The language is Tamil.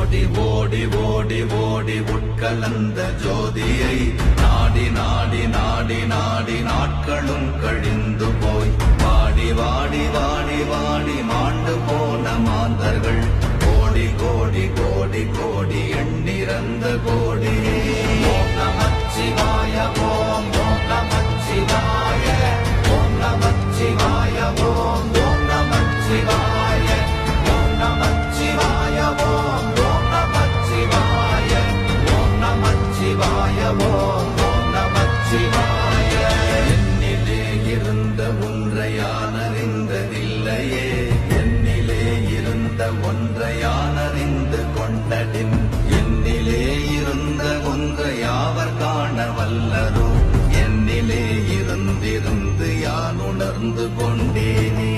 ஓடி ஓடி ஓடி ஓடி உட்கலந்த ஜோதியை நாடி நாடி நாடி நாடி நாட்களும் கழிந்து போய் வாடி வாடி வாடி வாடி மாண்டு போன மாந்தர்கள் கோடி கோடி கோடி கோடி எண்ணிறந்த கோடி. ஓம் நமச்சிவாய ஓம் ஓம் நமச்சிவாய ஓம் நமச்சிவாய ஓம் ஓம் நமச்சிவாய ஓம் நமச்சிவாய ஓம் ஓம் நமச்சிவாய ஓம் நமச்சிவாய ஓம் ஓம் நமச்சிவாய. என்னிலே இருந்த ஒன்றை யான் அறிந்ததில்லையே, என்னிலே இருந்த ஒன்றை யான் அறிந்து கொண்டடின், என்னிலே இருந்த ஒன்றை யாவர் காண வல்லரோ, என்னிலே இருந்திருந்து யான் உணர்ந்து கொண்டேனே.